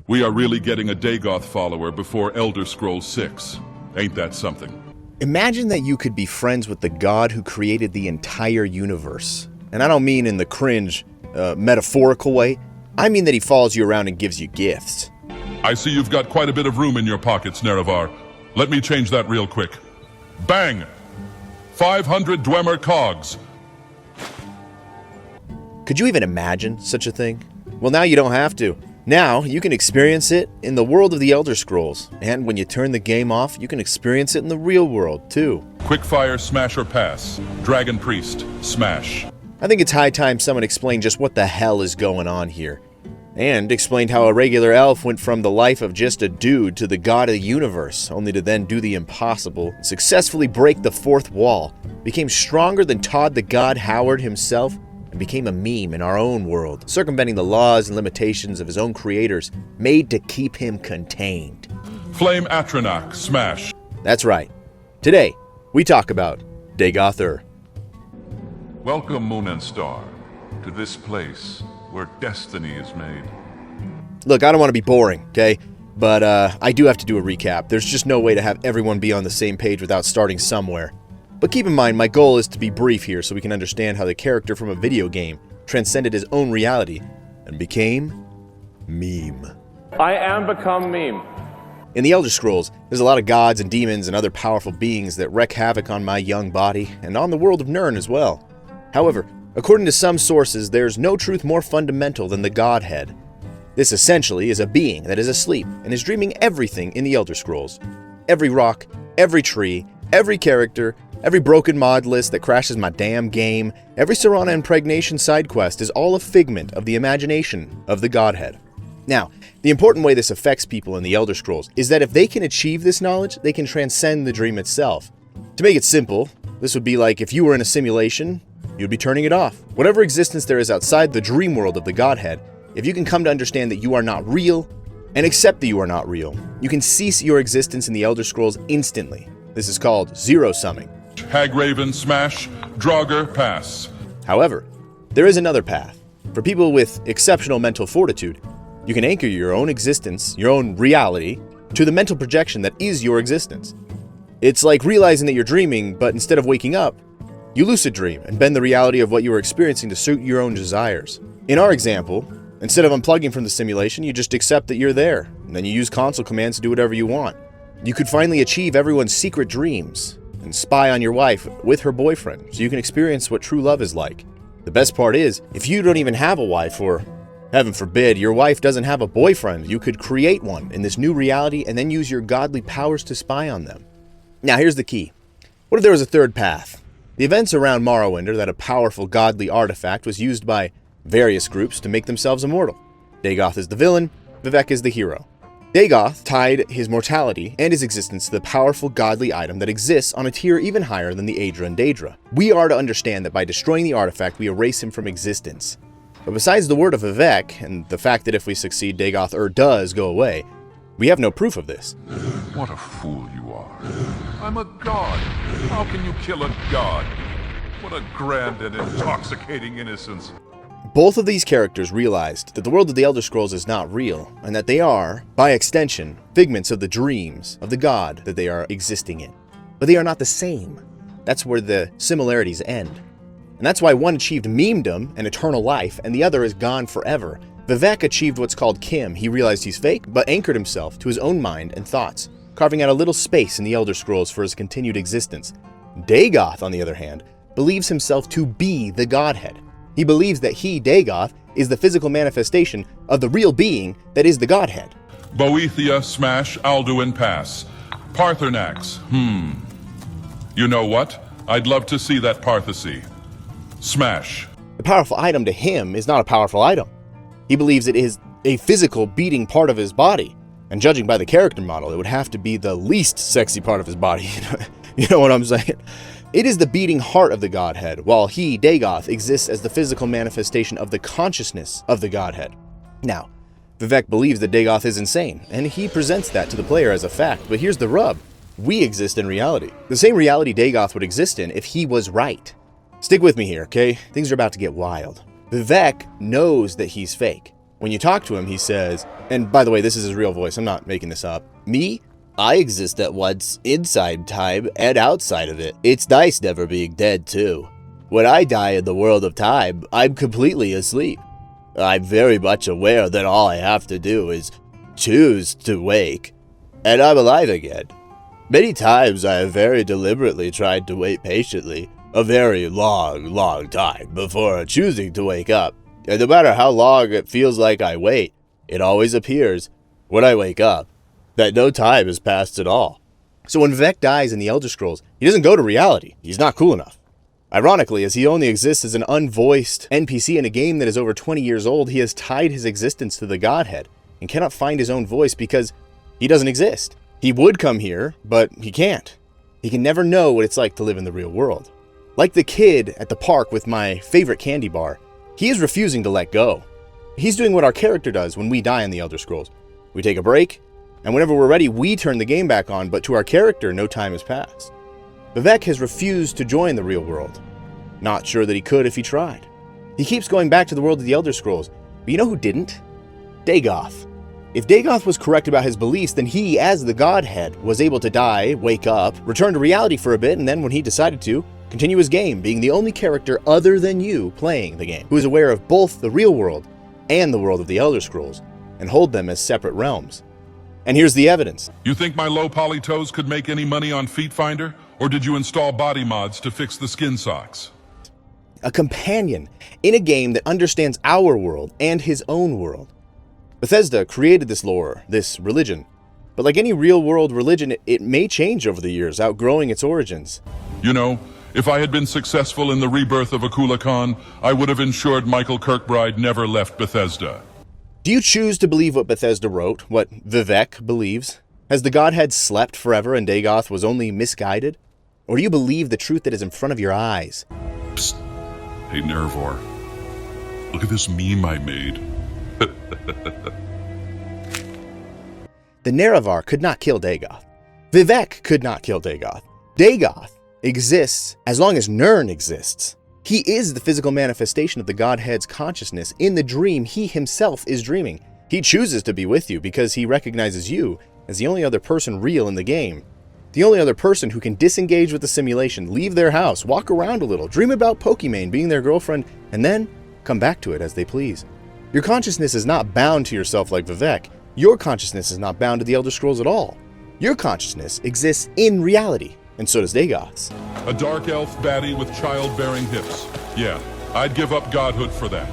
We are really getting a Dagoth follower before Elder Scrolls 6. Ain't that something? Imagine that you could be friends with the god who created the entire universe. And I don't mean in the cringe, metaphorical way. I mean that he follows you around and gives you gifts. I see you've got quite a bit of room in your pockets, Nerevar. Let me change that real quick. Bang! 500 dwemer cogs. Could you even imagine such a thing? Well, now you don't have to. Now, you can experience it in the world of the Elder Scrolls, and when you turn the game off, you can experience it in the real world, too. Quickfire, smash or pass. Dragon Priest, smash. I think it's high time someone explained just what the hell is going on here, and explained how a regular elf went from the life of just a dude to the god of the universe, only to then do the impossible, and successfully break the fourth wall, became stronger than Todd the God Howard himself, and became a meme in our own world, circumventing the laws and limitations of his own creators, made to keep him contained. Flame Atronach, smash. That's right. Today, we talk about Dagoth Ur. Welcome, Moon and Star, to this place where destiny is made. Look, I don't want to be boring, okay? But I do have to do a recap. There's just no way to have everyone be on the same page without starting somewhere. But keep in mind, my goal is to be brief here so we can understand how the character from a video game transcended his own reality and became meme. I am become meme. In the Elder Scrolls, there's a lot of gods and demons and other powerful beings that wreak havoc on my young body and on the world of Nirn as well. However, according to some sources, there's no truth more fundamental than the Godhead. This essentially is a being that is asleep and is dreaming everything in the Elder Scrolls. Every rock, every tree, every character, every broken mod list that crashes my damn game, every Serana impregnation side quest is all a figment of the imagination of the Godhead. Now, the important way this affects people in the Elder Scrolls is that if they can achieve this knowledge, they can transcend the dream itself. To make it simple, this would be like if you were in a simulation, you'd be turning it off. Whatever existence there is outside the dream world of the Godhead, if you can come to understand that you are not real and accept that you are not real, you can cease your existence in the Elder Scrolls instantly. This is called zero-summing. Hagraven, smash. Draugr, pass. However, there is another path. For people with exceptional mental fortitude, you can anchor your own existence, your own reality, to the mental projection that is your existence. It's like realizing that you're dreaming, but instead of waking up, you lucid dream and bend the reality of what you were experiencing to suit your own desires. In our example, instead of unplugging from the simulation, you just accept that you're there, and then you use console commands to do whatever you want. You could finally achieve everyone's secret dreams and spy on your wife with her boyfriend so you can experience what true love is like. The best part is, if you don't even have a wife, or heaven forbid, your wife doesn't have a boyfriend, you could create one in this new reality and then use your godly powers to spy on them. Now here's the key. What if there was a third path? The events around Morrowind are that a powerful godly artifact was used by various groups to make themselves immortal. Dagoth is the villain, Vivec is the hero. Dagoth tied his mortality and his existence to the powerful godly item that exists on a tier even higher than the Aedra and Daedra. We are to understand that by destroying the artifact, we erase him from existence. But besides the word of Vivec, and the fact that if we succeed, Dagoth Ur does go away, we have no proof of this. What a fool you are. I'm a god. How can you kill a god? What a grand and intoxicating innocence. Both of these characters realized that the world of the Elder Scrolls is not real, and that they are, by extension, figments of the dreams of the god that they are existing in. But they are not the same. That's where the similarities end. And that's why one achieved memedom and eternal life, and the other is gone forever. Vivec achieved what's called Kim. He realized he's fake, but anchored himself to his own mind and thoughts, carving out a little space in the Elder Scrolls for his continued existence. Dagoth, on the other hand, believes himself to be the Godhead. He believes that he, Dagoth, is the physical manifestation of the real being that is the Godhead. Boethia, smash. Alduin, pass. Parthenax, You know what? I'd love to see that Parthesy. Smash. The powerful item to him is not a powerful item. He believes it is a physical beating part of his body. And judging by the character model, it would have to be the least sexy part of his body. You know what I'm saying? It is the beating heart of the Godhead, while he, Dagoth, exists as the physical manifestation of the consciousness of the Godhead. Now, Vivec believes that Dagoth is insane, and he presents that to the player as a fact, but here's the rub. We exist in reality. The same reality Dagoth would exist in if he was right. Stick with me here, okay? Things are about to get wild. Vivec knows that he's fake. When you talk to him, he says, and by the way, this is his real voice, I'm not making this up. Me? I exist at once inside time and outside of it. It's nice never being dead, too. When I die in the world of time, I'm completely asleep. I'm very much aware that all I have to do is choose to wake, and I'm alive again. Many times I have very deliberately tried to wait patiently, a very long time, before choosing to wake up. And no matter how long it feels like I wait, it always appears, when I wake up, that no time has passed at all. So when Vivec dies in the Elder Scrolls, he doesn't go to reality. He's not cool enough. Ironically, as he only exists as an unvoiced NPC in a game that is over 20 years old, he has tied his existence to the Godhead and cannot find his own voice because he doesn't exist. He would come here, but he can't. He can never know what it's like to live in the real world. Like the kid at the park with my favorite candy bar, he is refusing to let go. He's doing what our character does when we die in the Elder Scrolls. We take a break, and whenever we're ready, we turn the game back on, but to our character, no time has passed. Vivec has refused to join the real world. Not sure that he could if he tried. He keeps going back to the world of the Elder Scrolls, but you know who didn't? Dagoth. If Dagoth was correct about his beliefs, then he, as the Godhead, was able to die, wake up, return to reality for a bit, and then when he decided to, continue his game, being the only character other than you playing the game, who is aware of both the real world and the world of the Elder Scrolls, and hold them as separate realms. And here's the evidence. You think my low poly toes could make any money on Feet Finder? Or did you install body mods to fix the skin socks? A companion in a game that understands our world and his own world. Bethesda created this lore, this religion. But like any real-world religion, it may change over the years, outgrowing its origins. You know, if I had been successful in the rebirth of Akula Khan, I would have ensured Michael Kirkbride never left Bethesda. Do you choose to believe what Bethesda wrote, what Vivec believes? Has the Godhead slept forever and Dagoth was only misguided? Or do you believe the truth that is in front of your eyes? Psst. Hey, Nervor. Look at this meme I made. The Nerevar could not kill Dagoth. Vivec could not kill Dagoth. Dagoth exists as long as Nirn exists. He is the physical manifestation of the Godhead's consciousness in the dream he himself is dreaming. He chooses to be with you because he recognizes you as the only other person real in the game. The only other person who can disengage with the simulation, leave their house, walk around a little, dream about Pokimane being their girlfriend, and then come back to it as they please. Your consciousness is not bound to yourself like Vivec. Your consciousness is not bound to the Elder Scrolls at all. Your consciousness exists in reality, and so does Dagoth's. A dark elf baddie with childbearing hips. Yeah, I'd give up godhood for that.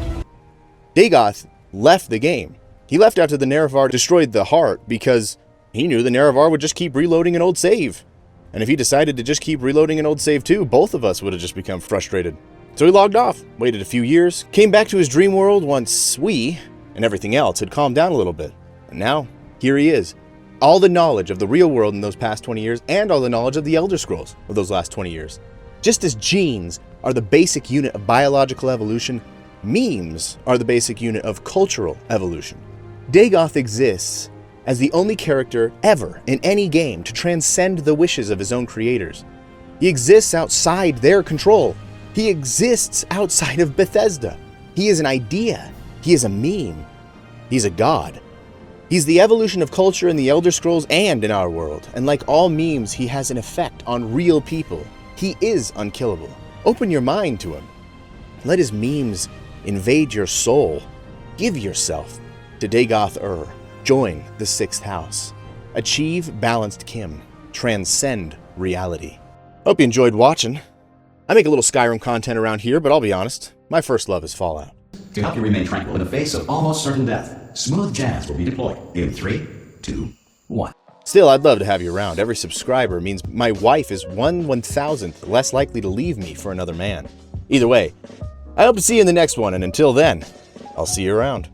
Dagoth left the game. He left after the Nerevar destroyed the heart because he knew the Nerevar would just keep reloading an old save. And if he decided to just keep reloading an old save too, both of us would have just become frustrated. So he logged off, waited a few years, came back to his dream world once we, and everything else, had calmed down a little bit. And now, here he is. All the knowledge of the real world in those past 20 years, and all the knowledge of the Elder Scrolls of those last 20 years. Just as genes are the basic unit of biological evolution, memes are the basic unit of cultural evolution. Dagoth exists as the only character ever in any game to transcend the wishes of his own creators. He exists outside their control. He exists outside of Bethesda. He is an idea. He is a meme. He's a god. He's the evolution of culture in the Elder Scrolls and in our world, and like all memes, he has an effect on real people. He is unkillable. Open your mind to him. Let his memes invade your soul. Give yourself to Dagoth Ur. Join the Sixth House. Achieve balanced Kim. Transcend reality. Hope you enjoyed watching. I make a little Skyrim content around here, but I'll be honest, my first love is Fallout. To help you remain tranquil in the face of almost certain death, smooth jazz will be deployed in 3, 2, 1. Still, I'd love to have you around. Every subscriber means my wife is 1/1000th less likely to leave me for another man. Either way, I hope to see you in the next one, and until then, I'll see you around.